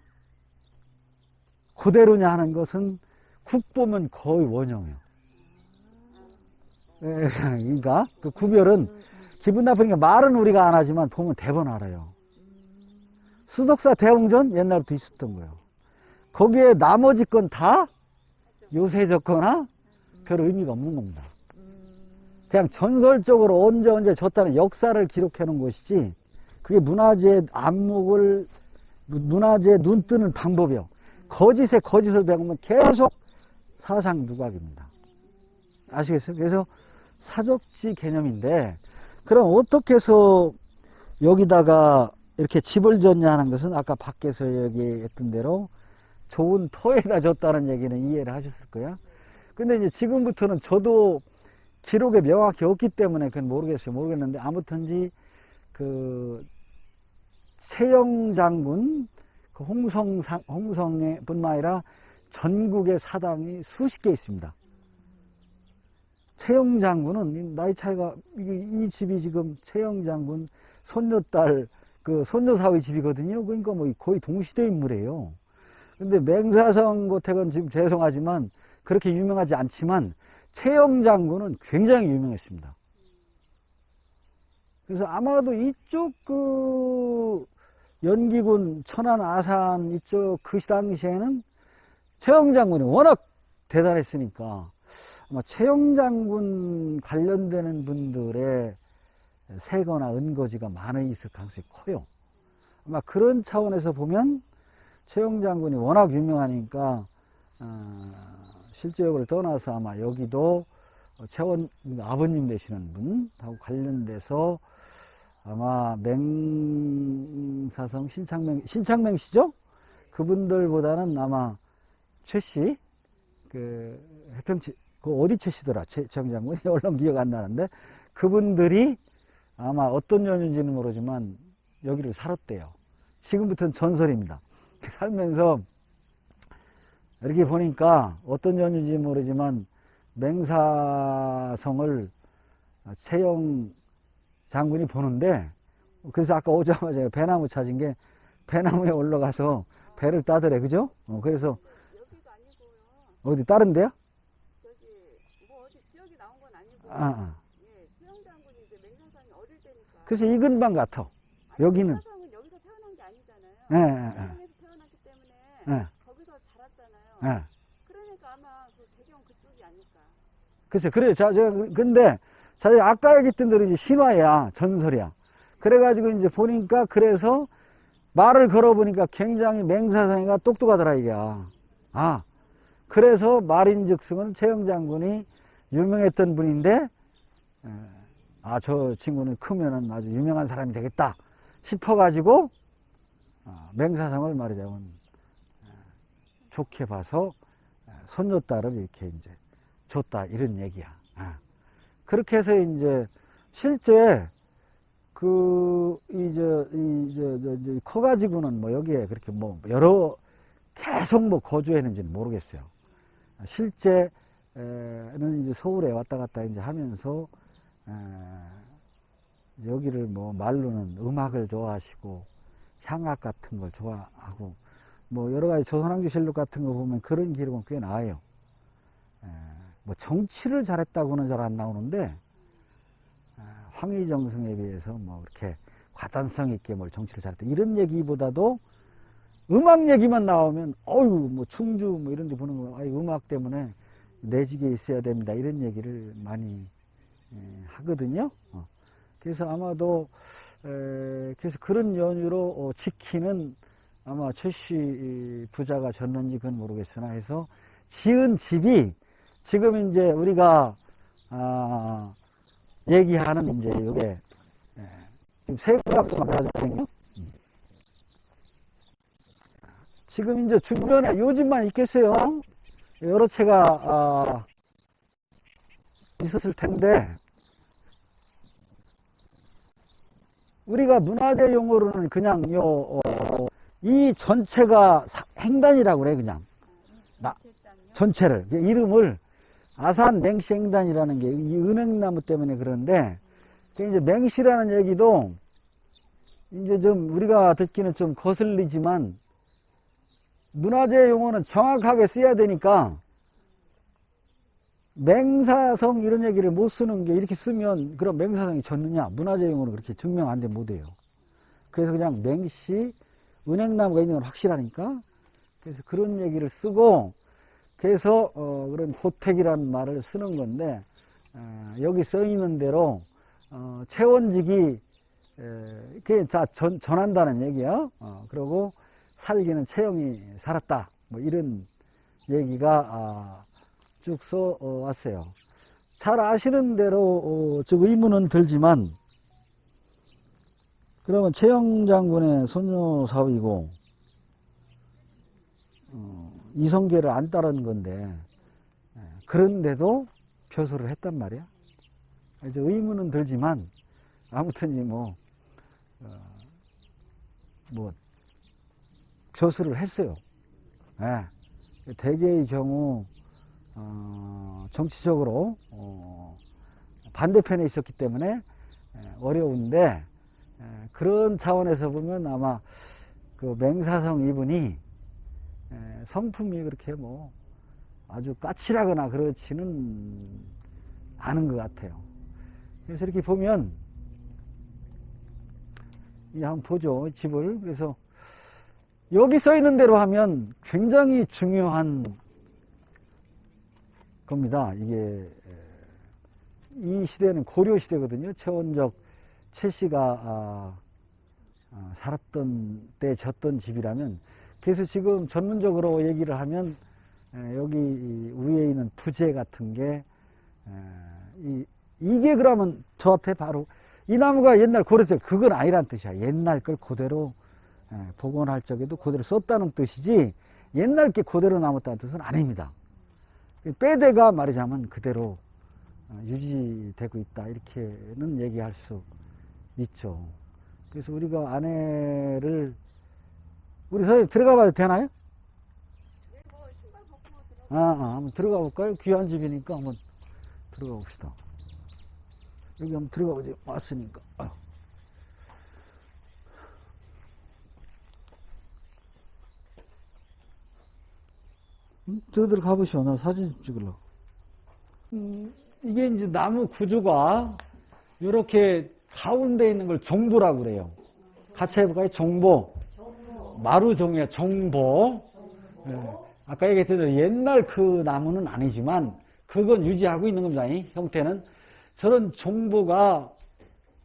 Speaker 1: 그대로냐 하는 것은 국 보면 거의 원형이에요. 그러니까 그 구별은 기분 나쁘니까 말은 우리가 안 하지만 보면 대번 알아요. 수덕사 대웅전 옛날부터 있었던 거예요. 거기에 나머지 건 다 요새 졌거나 별 의미가 없는 겁니다. 그냥 전설적으로 언제 졌다는 역사를 기록해 놓은 것이지 그게 문화재 안목을 문화재 눈 뜨는 방법이요. 거짓에 거짓을 배우면 계속 사상 누각입니다. 아시겠어요? 그래서 사적지 개념인데 그럼 어떻게 해서 여기다가 이렇게 집을 졌냐 하는 것은 아까 밖에서 얘기했던 대로 좋은 터에다 졌다는 얘기는 이해를 하셨을 거야. 근데 이제 지금부터는 저도 기록에 명확히 없기 때문에 그건 모르겠는데 아무튼지 그 최영 장군 그 홍성의 뿐만 아니라 전국의 사당이 수십 개 있습니다. 최영 장군은 나이 차이가 이 집이 지금 최영 장군 손녀딸 그 손녀사위 집이거든요. 그러니까 뭐 거의 동시대 인물이에요. 근데 맹사성 고택은 지금 죄송하지만 그렇게 유명하지 않지만 최영 장군은 굉장히 유명했습니다. 그래서 아마도 이쪽 그 연기군 천안 아산 이쪽 그 당시에는 최영 장군이 워낙 대단했으니까 아마 최영 장군 관련되는 분들의 세거나 은거지가 많이 있을 가능성이 커요. 아마 그런 차원에서 보면 최영 장군이 워낙 유명하니까 실제역을 떠나서 아마 여기도 최원 아버님 되시는 분하고 관련돼서 아마 맹사성 신창맹씨죠? 그분들보다는 아마 최씨 그 해평치 그 어디 최씨더라 최영 장군이 얼른 기억 안 나는데 그분들이 아마 어떤 연유인지는 모르지만 여기를 살았대요. 지금부터는 전설입니다. 살면서 이렇게 보니까 어떤 연유인지 모르지만 맹사성을 최영 장군이 보는데 그래서 아까 오자마자 배나무 찾은 게 배나무에 올라가서 배를 따더래. 그죠? 그래서
Speaker 2: 여기가 아니고요.
Speaker 1: 어디 다른 데요?
Speaker 2: 저기 뭐 어디 지역이 나온 건 아니고. 예, 최영 장군이 이제 맹사성이 어릴 때니까.
Speaker 1: 그래서 이 근방 같아. 여기는.
Speaker 2: 맹사성은 여기서 태어난 게 아니잖아요. 태양에서 태어났기 때문에 거기서 자랐잖아요. 그러니까 아마 그 배경 그쪽이 아닐까.
Speaker 1: 글쎄, 그래. 근데, 아까 얘기했던 대로 이제 신화야, 전설이야. 그래가지고 이제 보니까, 그래서 말을 걸어보니까 굉장히 맹사성이가 똑똑하더라, 이게. 그래서 말인 즉승은 최영 장군이 유명했던 분인데 저 친구는 크면은 아주 유명한 사람이 되겠다 싶어가지고 맹사성을 말하자면 좋게 봐서 손녀딸을 이렇게 이제 줬다 이런 얘기야. 그렇게 해서 이제 실제 이제 커가지고는 뭐 여기에 그렇게 뭐 계속 뭐 거주했는지는 모르겠어요. 실제는 이제 서울에 왔다 갔다 이제 하면서 여기를 뭐 말로는 음악을 좋아하시고 향악 같은 걸 좋아하고 뭐 여러 가지 조선왕조실록 같은 거 보면 그런 기록은 꽤 나와요. 뭐 정치를 잘했다고는 잘 안 나오는데 황희정승에 비해서 뭐 이렇게 과단성 있게 뭘 정치를 잘했다 이런 얘기보다도 음악 얘기만 나오면 뭐 충주 뭐 이런 데 보는 거 음악 때문에 내 집에 있어야 됩니다 이런 얘기를 많이 하거든요. 그래서 아마도 그래서 그런 연유로 지키는 아마 최씨 부자가 졌는지 그건 모르겠으나 해서 지은 집이 지금 이제 우리가 얘기하는 이제 요게 지금 세 가닥도 가지고 지금 이제 주변에 요즘만 있겠어요. 여러 채가 있었을 텐데 우리가 문화재 용어로는 그냥 이 전체가 행단이라고 그래 그냥 전체를 이름을 아산 맹시 행단이라는 게 이 은행나무 때문에 그런데 이제 맹시라는 얘기도 이제 좀 우리가 듣기는 좀 거슬리지만 문화재 용어는 정확하게 써야 되니까 맹사성 이런 얘기를 못 쓰는 게 이렇게 쓰면 그럼 맹사성이 졌느냐 문화재 용어는 그렇게 증명 안 되면 못해요. 그래서 그냥 맹시 은행나무가 있는 건 확실하니까 그래서 그런 얘기를 쓰고 그래서 그런 고택이라는 말을 쓰는 건데 여기 써 있는 대로 채원직이 그게 다 전한다는 얘기야. 그리고 살기는 채영이 살았다. 뭐 이런 얘기가 쭉 써 왔어요. 잘 아시는 대로 즉 의문은 들지만 그러면 채영 장군의 손녀 사위고 이성계를 안 따른 건데 그런데도 표소를 했단 말이야. 이제 의문은 들지만 아무튼 뭐 표소를 했어요. 대개의 경우 정치적으로 반대편에 있었기 때문에 어려운데 그런 차원에서 보면 아마 그 맹사성 이분이 성품이 그렇게 뭐 아주 까칠하거나 그렇지는 않은 것 같아요. 그래서 이렇게 보면 한번 보죠 집을. 그래서 여기 써 있는 대로 하면 굉장히 중요한 겁니다. 이게 이 시대는 고려 시대거든요. 최원적 최씨가 살았던 때 졌던 집이라면 그래서 지금 전문적으로 얘기를 하면 여기 위에 있는 부재 같은 게 이게 그러면 저한테 바로 이 나무가 옛날 고려 때 그건 아니란 뜻이야. 옛날 걸 그대로 복원할 적에도 그대로 썼다는 뜻이지 옛날 게 그대로 남았다는 뜻은 아닙니다. 빼대가 말하자면 그대로 유지되고 있다 이렇게는 얘기할 수 있죠. 그래서 우리가 아내를 우리 선생님 들어가 봐도 되나요?
Speaker 2: 네, 뭐 신발 벗고
Speaker 1: 한번 들어가 볼까요? 귀한 집이니까 한번 들어가 봅시다. 여기 한번 들어가 보지 왔으니까. 저들 가보시오. 나 사진 찍으려고. 이게 이제 나무 구조가 이렇게 가운데 있는 걸 정보라고 그래요. 같이 해볼까요? 정보. 마루종이야, 정보. 아까 얘기했던 옛날 그 나무는 아니지만 그건 유지하고 있는 겁니다. 이 형태는. 저런 정보가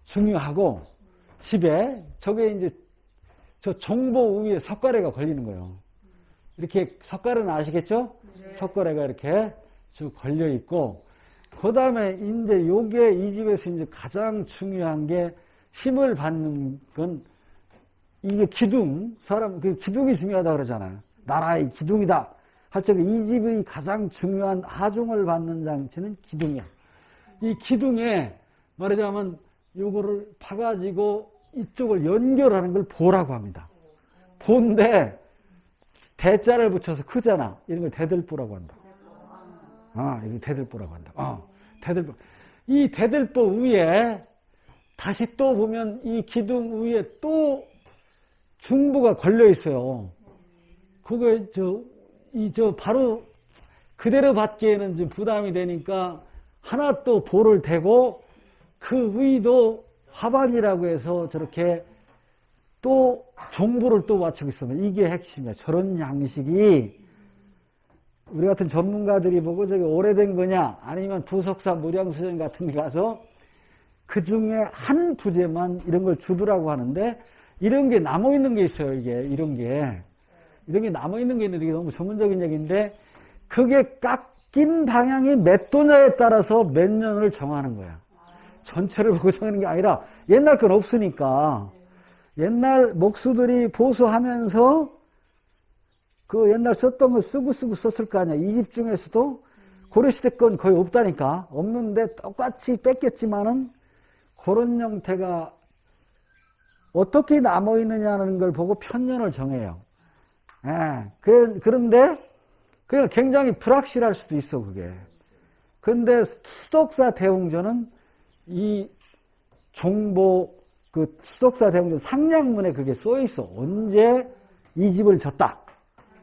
Speaker 1: 중요하고 집에 저게 이제 저 정보 위에 석가래가 걸리는 거예요. 이렇게 석가래는 아시겠죠? 네. 석가래가 이렇게 쭉 걸려 있고 그 다음에 이제 요게 이 집에서 이제 가장 중요한 게 힘을 받는 건 이게 기둥, 그 기둥이 중요하다 그러잖아요. 나라의 기둥이다. 할 적에 이 집의 가장 중요한 하중을 받는 장치는 기둥이야. 이 기둥에 말하자면 요거를 파가지고 이쪽을 연결하는 걸 보라고 합니다. 보인데 대자를 붙여서 크잖아. 이런 걸 대들보라고 한다. 이게 대들보라고 한다. 대들보. 이 대들보 위에 다시 또 보면 이 기둥 위에 또 중부가 걸려 있어요. 그거 바로 그대로 받기에는 좀 부담이 되니까 하나 또 볼을 대고 그 위도 화반이라고 해서 저렇게 또 종부를 또 맞추고 있으면 이게 핵심이야. 저런 양식이 우리 같은 전문가들이 보고 저게 오래된 거냐 아니면 부석사 무량수전 같은 데 가서 그 중에 한 부재만 이런 걸 주더라고 하는데 이런 게 남아있는 게 있어요. 이런 게 남아있는 게 있는데 이게 너무 전문적인 얘기인데 그게 깎인 방향이 몇 도냐에 따라서 몇 년을 정하는 거야. 전체를 보고 정하는 게 아니라 옛날 건 없으니까 옛날 목수들이 보수하면서 그 옛날 썼던 거 쓰고 썼을 거 아니야. 이 집 중에서도 고려시대 건 거의 없다니까. 없는데 똑같이 뺏겼지만은 그런 형태가 어떻게 남아있느냐는 걸 보고 편년을 정해요. 그런데 그게 굉장히 불확실할 수도 있어, 그게. 그런데 수덕사 대웅전은 이 종보, 그 수덕사 대웅전 상량문에 그게 써 있어. 언제 이 집을 졌다.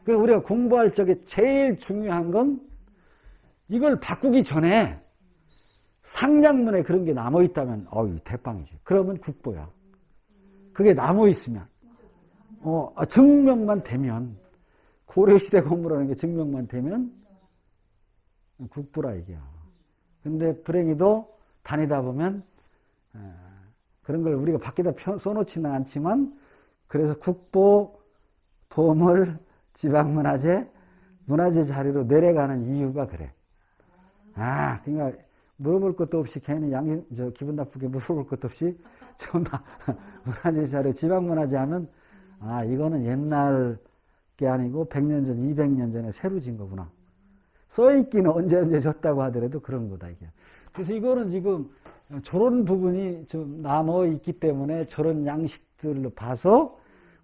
Speaker 1: 그래서 우리가 공부할 적에 제일 중요한 건 이걸 바꾸기 전에 상량문에 그런 게 남아있다면, 대빵이지. 그러면 국보야. 그게 남아있으면, 증명만 되면, 고려시대 공부라는 게 증명만 되면, 국보라 이게야. 근데 불행히도 다니다 보면, 그런 걸 우리가 밖에다 써놓지는 않지만, 그래서 국보, 보물, 지방문화재, 문화재 자리로 내려가는 이유가 그래. 그러니까, 물어볼 것도 없이 괜히 기분 나쁘게 물어볼 것도 없이 문화재 자료, 지방문화재 하면 이거는 옛날 게 아니고 100년 전, 200년 전에 새로 진 거구나. 써있기는 언제 졌다고 하더라도 그런 거다 이게. 그래서 이거는 지금 저런 부분이 좀 남아있기 때문에 저런 양식들로 봐서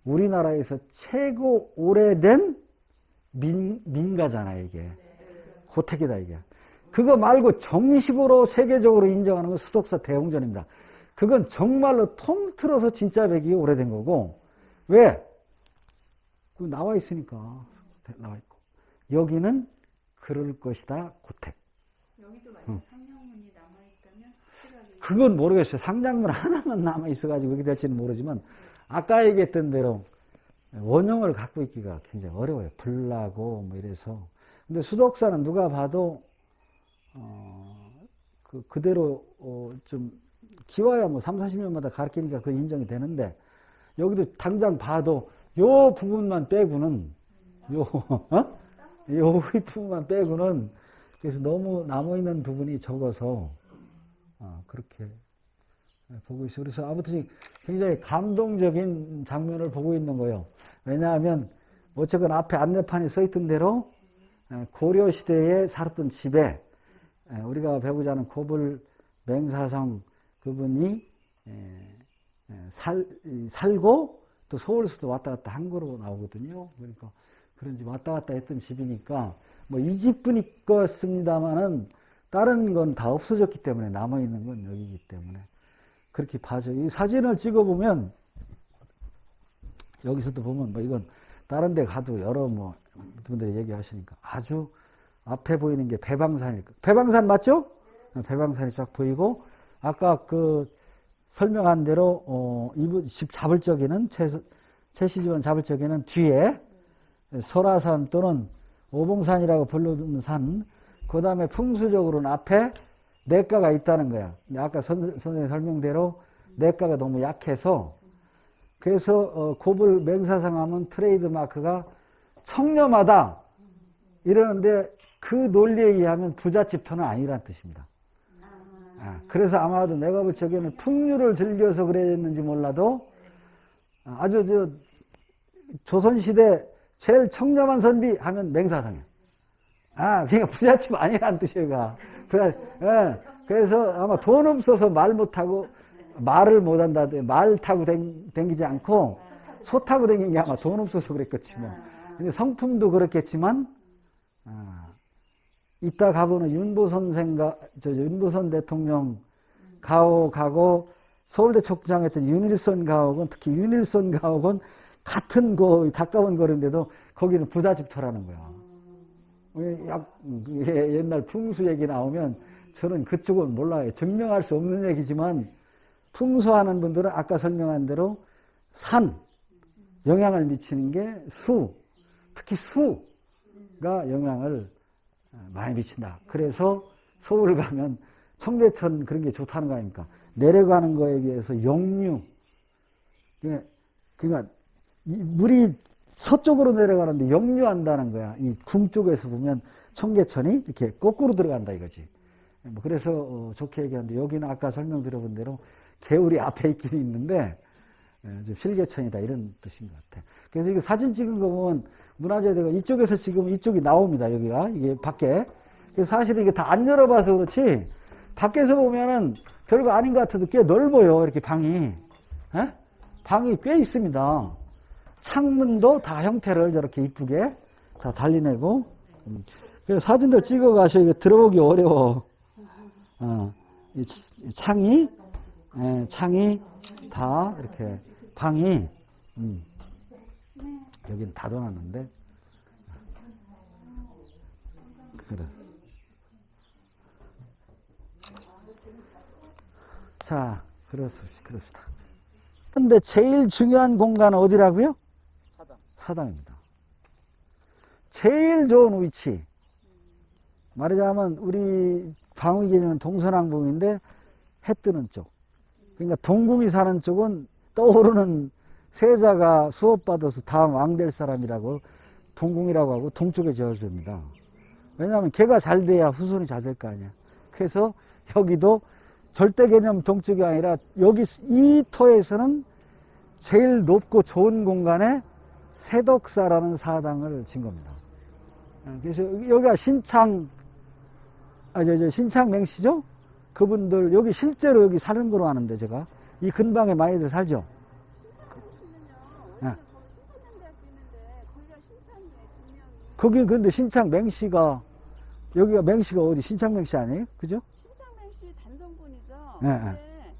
Speaker 1: 우리나라에서 최고 오래된 민가잖아 이게. 고택이다 이게. 그거 말고 정식으로 세계적으로 인정하는 건 수덕사 대웅전입니다. 그건 정말로 통틀어서 진짜 백이 오래된 거고. 왜? 그 나와 있으니까. 나와 있고. 여기는 그럴 것이다. 고택.
Speaker 2: 여기도 만약 상량문이 남아있다면
Speaker 1: 그건 모르겠어요. 상량문 하나만 남아있어가지고 그렇게 될지는 모르지만 아까 얘기했던 대로 원형을 갖고 있기가 굉장히 어려워요. 불나고 뭐 이래서. 근데 수덕사는 누가 봐도 그대로, 좀, 기와야 뭐 3, 40년마다 가르치니까 그 인정이 되는데, 여기도 당장 봐도, 요 부분만 빼고는, 요 부분만 빼고는, 그래서 너무 남아있는 부분이 적어서, 그렇게 보고 있어요. 그래서 아무튼 굉장히 감동적인 장면을 보고 있는 거예요. 왜냐하면, 어쨌건 앞에 안내판에 써 있던 대로, 고려시대에 살았던 집에, 우리가 배우자 하는 고불 맹사성 그분이 살고 또 서울에서도 왔다 갔다 한 거로 나오거든요. 그러니까 그런 집 왔다 갔다 했던 집이니까 뭐 이 집뿐이 것습니다만은 다른 건 다 없어졌기 때문에 남아있는 건 여기이기 때문에 그렇게 봐줘. 이 사진을 찍어보면 여기서도 보면 뭐 이건 다른 데 가도 여러 뭐 분들이 얘기하시니까 아주 앞에 보이는 게 배방산일 거예요. 배방산 맞죠? 배방산이 쫙 보이고, 아까 그 설명한 대로, 이 집 잡을 적에는, 최시집원 잡을 적에는 뒤에 설화산 또는 오봉산이라고 부르는 산, 그 다음에 풍수적으로는 앞에 내과가 있다는 거야. 아까 선생님 설명대로 내과가 너무 약해서, 그래서 고불 맹사상 하면 트레이드 마크가 청렴하다. 이러는데 그 논리에 의하면 부잣집터는 아니란 뜻입니다. 그래서 아마도 내가 볼 적에는 풍류를 즐겨서 그랬는지 몰라도 아주 조선시대 제일 청렴한 선비 하면 맹사상이야. 그러니까 부잣집 아니라는 뜻이야. 예. 그래서 아마 돈 없어서 말 못하고 말을 못한다. 말 타고 댕기지 않고 소 타고 댕긴 게 아마 돈 없어서 그랬겠지 뭐. 근데 성품도 그렇겠지만 이따 가보는 윤보선 대통령 가옥하고 서울대 촉장 했던 윤일선 가옥은 특히 윤일선 가옥은 같은 가까운 거리인데도 거기는 부잣집터라는 거야. 옛날 풍수 얘기 나오면 저는 그쪽은 몰라요. 증명할 수 없는 얘기지만 풍수하는 분들은 아까 설명한 대로 산, 영향을 미치는 게 수, 특히 수가 영향을 많이 미친다. 그래서 서울 가면 청계천 그런 게 좋다는 거 아닙니까? 내려가는 거에 비해서 역류. 그러니까 물이 서쪽으로 내려가는데 역류한다는 거야. 이 궁 쪽에서 보면 청계천이 이렇게 거꾸로 들어간다 이거지. 그래서 좋게 얘기하는데 여기는 아까 설명드려본 대로 개울이 앞에 있긴 있는데 실개천이다 이런 뜻인 것 같아. 그래서 이거 사진 찍은 거 보면 문화재대가 이쪽에서 지금 이쪽이 나옵니다. 여기가 이게 밖에. 그래서 사실 이게 다 안 열어봐서 그렇지 밖에서 보면은 별거 아닌 것 같아도 꽤 넓어요. 이렇게 방이. 방이 꽤 있습니다. 창문도 다 형태를 저렇게 이쁘게 다 달리내고. 그래서 사진들 찍어 가셔. 이거 들어보기 어려워. 이 창이 다 이렇게 방이 여기는 닫아놨는데 그래. 자, 그럽시다. 근데 제일 중요한 공간은 어디라고요? 사당입니다. 제일 좋은 위치. 말하자면 우리 방위 개념은 동서남북인데 해 뜨는 쪽. 그러니까 동궁이 사는 쪽은 떠오르는 세자가 수업받아서 다음 왕 될 사람이라고 동궁이라고 하고 동쪽에 지어줍니다. 왜냐하면 걔가 잘 돼야 후손이 잘 될 거 아니야. 그래서 여기도 절대 개념 동쪽이 아니라 여기 이 터에서는 제일 높고 좋은 공간에 세덕사라는 사당을 진 겁니다. 그래서 여기가 신창맹씨죠? 그분들 여기 실제로 여기 사는 거로 아는데 제가 이 근방에 많이들 살죠.
Speaker 2: 신창맹씨는요. 원래 거기 신천연대학교 있는데 거기가 신창이에요. 진명이.
Speaker 1: 거기 근데 신창맹씨가 여기가 맹씨가 어디 신창맹씨 아니에요? 그죠?
Speaker 2: 신창맹씨 단성군이죠.
Speaker 1: 네.
Speaker 2: 근데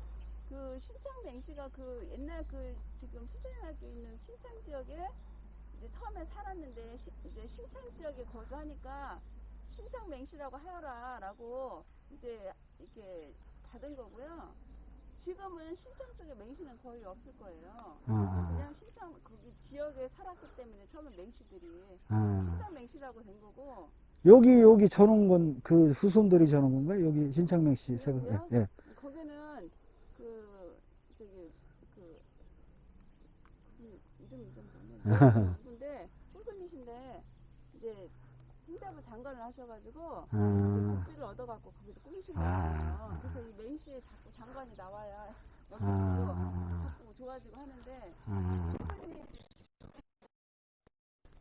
Speaker 2: 그 신창맹씨가 그 옛날 그 지금 수천연학교 있는 신창 지역에 이제 처음에 살았는데 이제 신창 지역에 거주하니까 신창맹씨라고 하여라라고 이제 이렇게 받은 거고요. 지금은 신창 쪽에 맹씨는 거의 없을 거예요. 그냥 신창 거기 지역에 살았기 때문에 처음에 맹씨들이 신창 맹씨라고 된 거고.
Speaker 1: 여기 저놓은 건 그 후손들이 저놓은 건가요? 여기 신창맹씨 세금. 예.
Speaker 2: 거기는 이름이 좀 뭐냐. 근데 후손이신데 이제 행자부 장관을 하셔가지고 국비를 얻어갖고 거기서 꾸미신 거예요. 그래서 이 맹씨에 자꾸 장관이 나와야 여기도 자꾸 좋아지고 하는데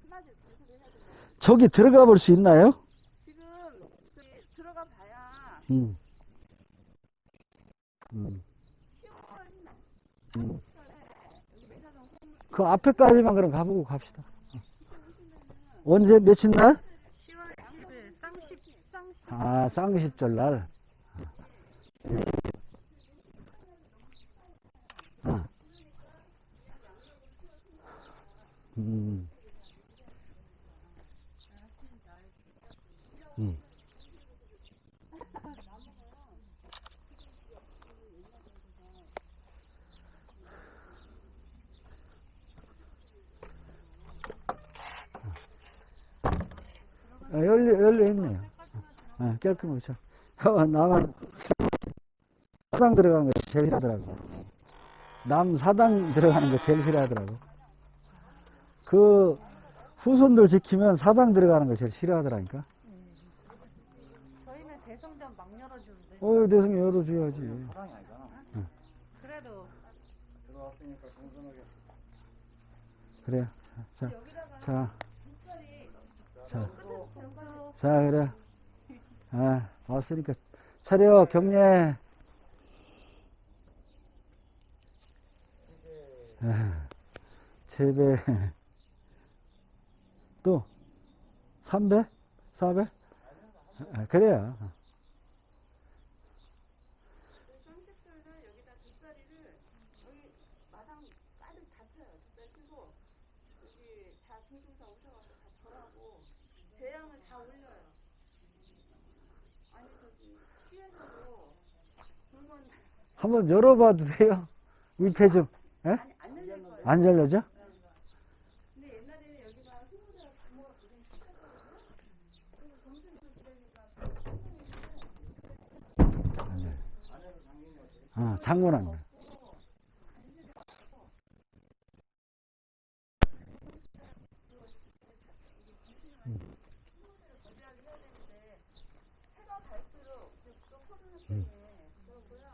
Speaker 2: 한마디로 그 소리 해야 되나?
Speaker 1: 저기 들어가 볼 수 있나요?
Speaker 2: 지금 저기 들어가 봐야 10월
Speaker 1: 그 앞에까지만 그럼 가보고 갑시다. 언제 며칠 날?
Speaker 3: 10월 20일 쌍십.
Speaker 1: 쌍십절 날. 열려있네요. 깔끔하죠. 나만 사당 들어가는 거 제일 싫어하더라고. 남 사당 들어가는 거 제일 싫어하더라고. 그 후손들 지키면 사당 들어가는 걸 제일 싫어하더라니까.
Speaker 3: 저희는 대성전 막 열어주는데.
Speaker 1: 내 성에 열어줘야지.
Speaker 4: 사랑이 아니잖아.
Speaker 3: 그래도
Speaker 4: 들어왔으니까 공손하게.
Speaker 1: 그래. 자, 자, 자,
Speaker 3: 점수
Speaker 1: 자, 그래. 왔으니까 차려, 경례. 제배. 또, 3배? 4배? 그래야.
Speaker 2: 손식들은 여기다 돗자리를 여기 마당 가득 다 펴요. 돗자리 펴고 여기 다 중중사 오셔가지고 다 절하고 재앙을 다 올려요. 아니 저기 시에서도 불만
Speaker 1: 한번 열어봐도 돼요? 위패 좀. 예?
Speaker 2: 아니 안 열릴 거예요.
Speaker 1: 안 잘려져?
Speaker 2: 근데 옛날에는 여기가 승부대가 부모가 고생 시켰거든요. 그래서 점심을 드리니까
Speaker 1: 장문한 거.
Speaker 2: 해가 갈수록 지금 또 코로나 때문에 그렇고요.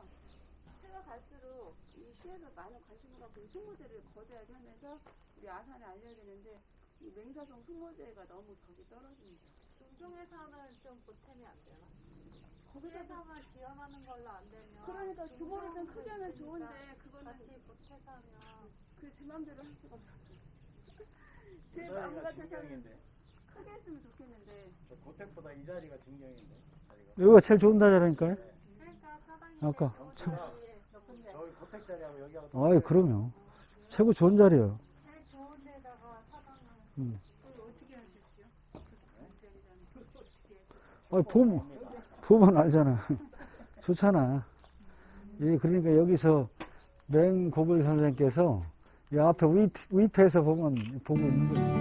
Speaker 2: 해가 갈수록 이 시에서 많은 관심을 갖고 이 숙모제를 거대하게 하면서 우리 아산에 알려야 되는데 이 맹사성 숙모제가 너무 덕이 떨어집니다.
Speaker 3: 중중에서는 좀 보탬이 안 되나?
Speaker 2: 거기다가
Speaker 3: 거기에서만 지원하는 걸로 안 되면
Speaker 2: 그러니까 규모를 좀 크게 하면 좋은데 그거는
Speaker 3: 같이 보태서 하면
Speaker 2: 그 제 맘대로 할 수가 없어서 제
Speaker 4: 자리가
Speaker 2: 마음 같아서는
Speaker 4: 진경인데.
Speaker 2: 크게 했으면 좋겠는데
Speaker 4: 저 고택보다 이 자리가 진경인데. 자리가.
Speaker 1: 이거 제일 좋은 다리라니까요?
Speaker 3: 그러니까 사방이
Speaker 1: 아까.
Speaker 4: 경치가
Speaker 2: 높은데
Speaker 4: 저기 고택 자리하고 여기하고.
Speaker 1: 아이, 그럼요. 최고 좋은 자리예요.
Speaker 3: 제일 좋은 데다가 사방을
Speaker 2: 그걸 어떻게 하셨어요? 그 어떻게
Speaker 1: 보면 알잖아. 좋잖아. 그러니까 여기서 맹고글 선생님께서 이 앞에 위패에서 보고 있는 거예요.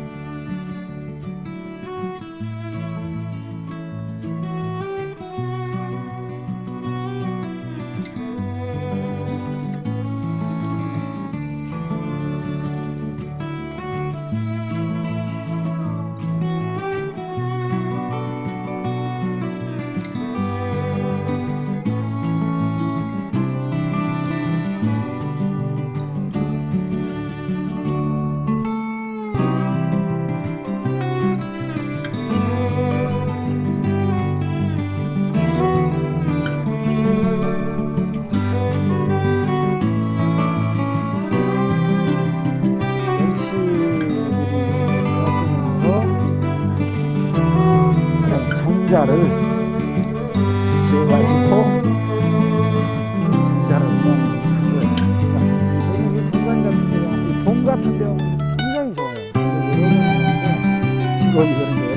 Speaker 1: 정자를 지어가지고 정자를 여기 공간 같은 데가 동 같은 데가 굉장히 좋아요. 직원이 그런데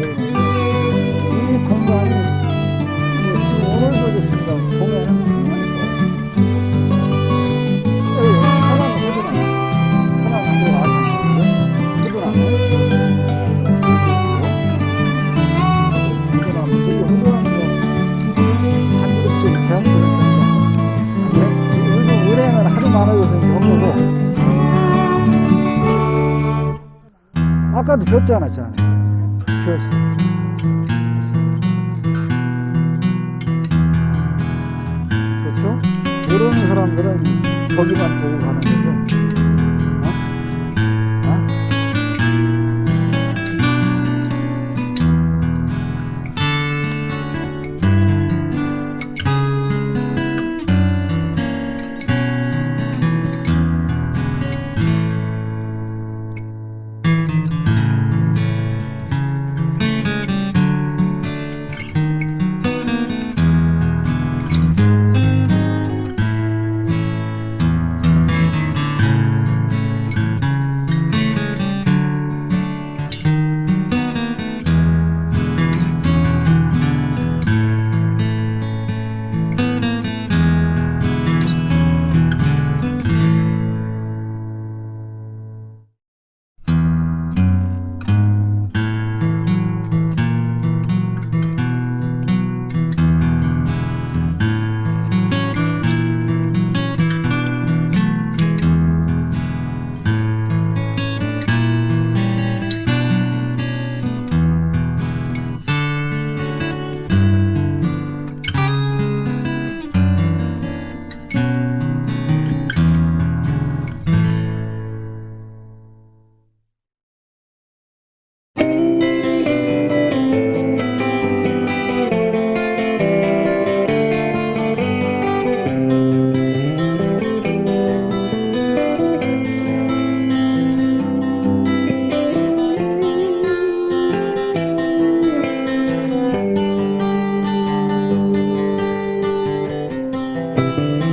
Speaker 1: 이 공간이 지금 오늘도 좋습니다. 동해는 굉장히 좋아요. 하나는 허전하네. 하나는 안 들어가서 허전하네. 아까도 폈잖아, 저 안에. 폈어. 그렇죠? 모르는 사람들은 저기만 보고 가는 거고. 네.